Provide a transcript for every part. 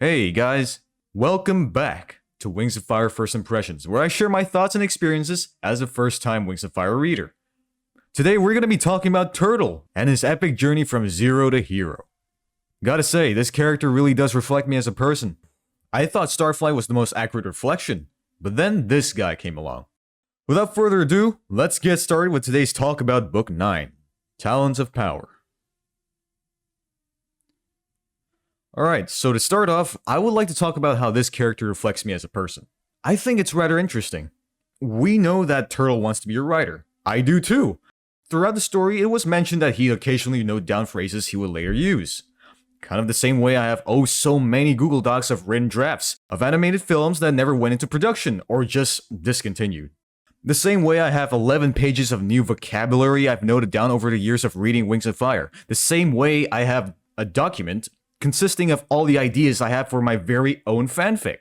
Hey guys, welcome back to Wings of Fire First Impressions, where I share my thoughts and experiences as a first-time Wings of Fire reader. Today we're going to be talking about Turtle and his epic journey from zero to hero. Gotta say, this character really does reflect me as a person. I thought Starflight was the most accurate reflection, but then this guy came along. Without further ado, let's get started with today's talk about Book 9, Talons of Power. Alright, so to start off, I would like to talk about how this character reflects me as a person. I think it's rather interesting. We know that Turtle wants to be a writer. I do too. Throughout the story, it was mentioned that he'd occasionally note down phrases he would later use. Kind of the same way I have so many Google Docs of written drafts of animated films that never went into production or just discontinued. The same way I have 11 pages of new vocabulary I've noted down over the years of reading Wings of Fire. The same way I have a document consisting of all the ideas I have for my very own fanfic.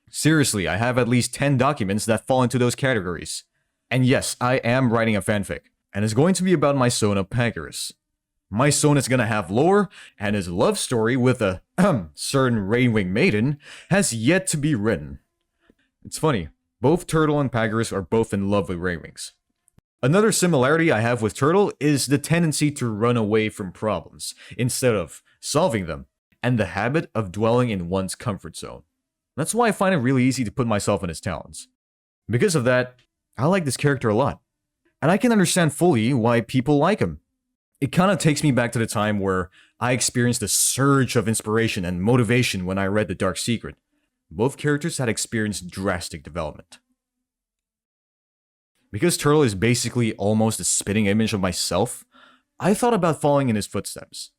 Seriously, I have at least 10 documents that fall into those categories. And yes, I am writing a fanfic, and it's going to be about my Sona Pagarus. My Sona is gonna have lore, and his love story with a certain Rainwing maiden has yet to be written. It's funny, both Turtle and Pagarus are both in love with Rainwings. Another similarity I have with Turtle is the tendency to run away from problems instead of solving them, and the habit of dwelling in one's comfort zone. That's why I find it really easy to put myself in his talons. Because of that, I like this character a lot, and I can understand fully why people like him. It kind of takes me back to the time where I experienced a surge of inspiration and motivation when I read The Dark Secret. Both characters had experienced drastic development. Because Turtle is basically almost a spitting image of myself, I thought about following in his footsteps.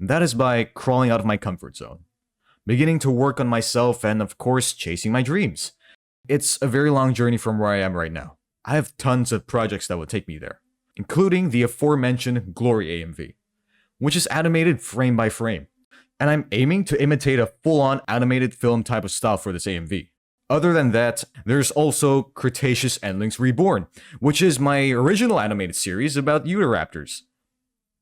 That is by crawling out of my comfort zone, beginning to work on myself, and of course chasing my dreams. It's a very long journey from where I am right now. I have tons of projects that will take me there, including the aforementioned Glory AMV, which is animated frame by frame, and I'm aiming to imitate a full-on animated film type of style for this AMV. Other than that, there's also Cretaceous Endlings Reborn, which is my original animated series about Utahraptors.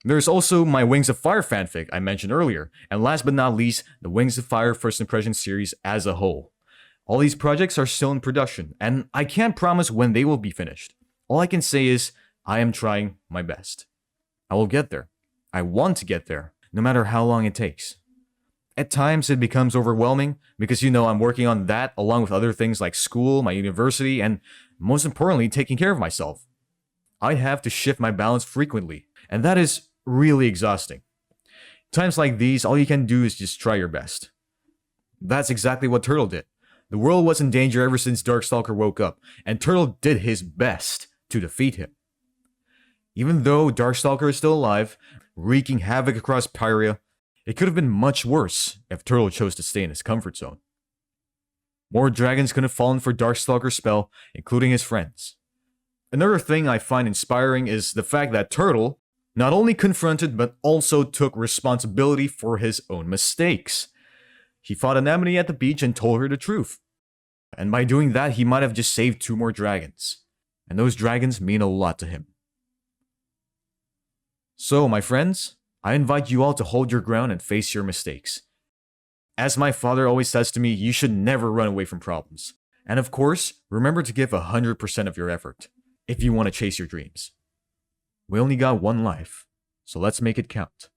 There's also my Wings of Fire fanfic I mentioned earlier, and last but not least, the Wings of Fire First Impression series as a whole. All these projects are still in production, and I can't promise when they will be finished. All I can say is, I am trying my best. I will get there. I want to get there, no matter how long it takes. At times it becomes overwhelming, because I'm working on that along with other things like school, my university, and most importantly, taking care of myself. I have to shift my balance frequently, and that is really exhausting. Times like these, all you can do is just try your best. That's exactly what Turtle did. The world was in danger ever since Darkstalker woke up, and Turtle did his best to defeat him. Even though Darkstalker is still alive, wreaking havoc across Pyria, it could have been much worse if Turtle chose to stay in his comfort zone. More dragons could have fallen for Darkstalker's spell, including his friends. Another thing I find inspiring is the fact that Turtle not only confronted but also took responsibility for his own mistakes. He fought Anemone at the beach and told her the truth. And by doing that, he might have just saved 2 more dragons. And those dragons mean a lot to him. So, my friends, I invite you all to hold your ground and face your mistakes. As my father always says to me, you should never run away from problems. And of course, remember to give 100% of your effort if you want to chase your dreams. We only got one life, so let's make it count.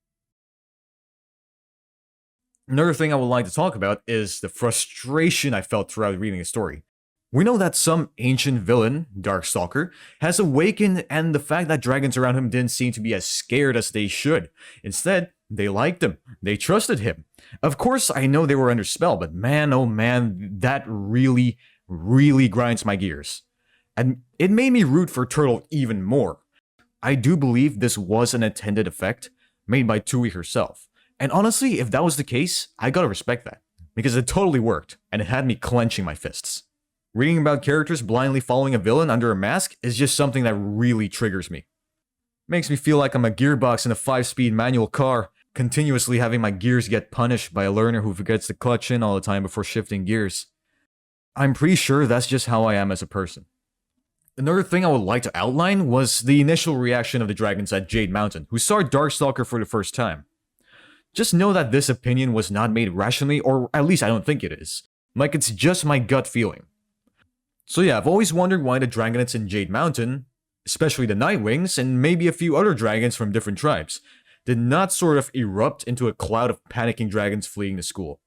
Another thing I would like to talk about is the frustration I felt throughout reading the story. We know that some ancient villain, Darkstalker, has awakened, and the fact that dragons around him didn't seem to be as scared as they should. Instead, they liked him. They trusted him. Of course, I know they were under spell, but man, oh man, that really grinds my gears. And it made me root for Turtle even more. I do believe this was an intended effect made by Tui herself. And honestly, if that was the case, I gotta respect that. Because it totally worked, and it had me clenching my fists. Reading about characters blindly following a villain under a mask is just something that really triggers me. Makes me feel like I'm a gearbox in a 5-speed manual car, continuously having my gears get punished by a learner who forgets to clutch in all the time before shifting gears. I'm pretty sure that's just how I am as a person. Another thing I would like to outline was the initial reaction of the dragons at Jade Mountain, who saw Darkstalker for the first time. Just know that this opinion was not made rationally, or at least I don't think it is. Like, it's just my gut feeling. So yeah, I've always wondered why the Dragonets in Jade Mountain, especially the Nightwings, and maybe a few other dragons from different tribes, did not sort of erupt into a cloud of panicking dragons fleeing the school.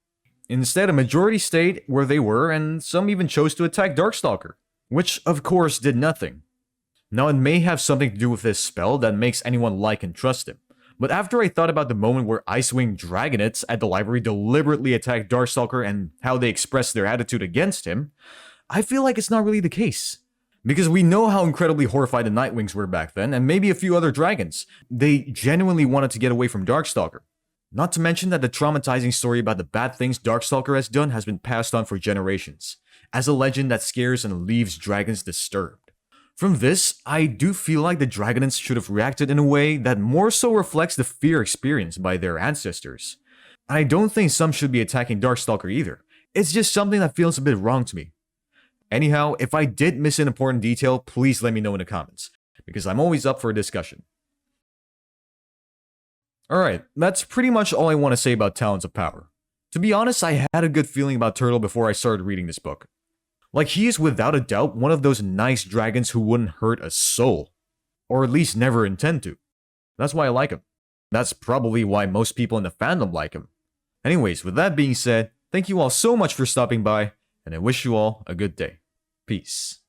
Instead, a majority stayed where they were, and some even chose to attack Darkstalker, which of course did nothing. Now, it may have something to do with this spell that makes anyone like and trust him, but after I thought about the moment where Icewing Dragonets at the library deliberately attacked Darkstalker and how they expressed their attitude against him, I feel like it's not really the case. Because we know how incredibly horrified the Nightwings were back then, and maybe a few other dragons. They genuinely wanted to get away from Darkstalker. Not to mention that the traumatizing story about the bad things Darkstalker has done has been passed on for generations, as a legend that scares and leaves dragons disturbed. From this, I do feel like the Dragonets should have reacted in a way that more so reflects the fear experienced by their ancestors. I don't think some should be attacking Darkstalker either. It's just something that feels a bit wrong to me. Anyhow, if I did miss an important detail, please let me know in the comments, because I'm always up for a discussion. Alright, that's pretty much all I want to say about Talons of Power. To be honest, I had a good feeling about Turtle before I started reading this book. Like, he is without a doubt one of those nice dragons who wouldn't hurt a soul. Or at least never intend to. That's why I like him. That's probably why most people in the fandom like him. Anyways, with that being said, thank you all so much for stopping by, and I wish you all a good day. Peace.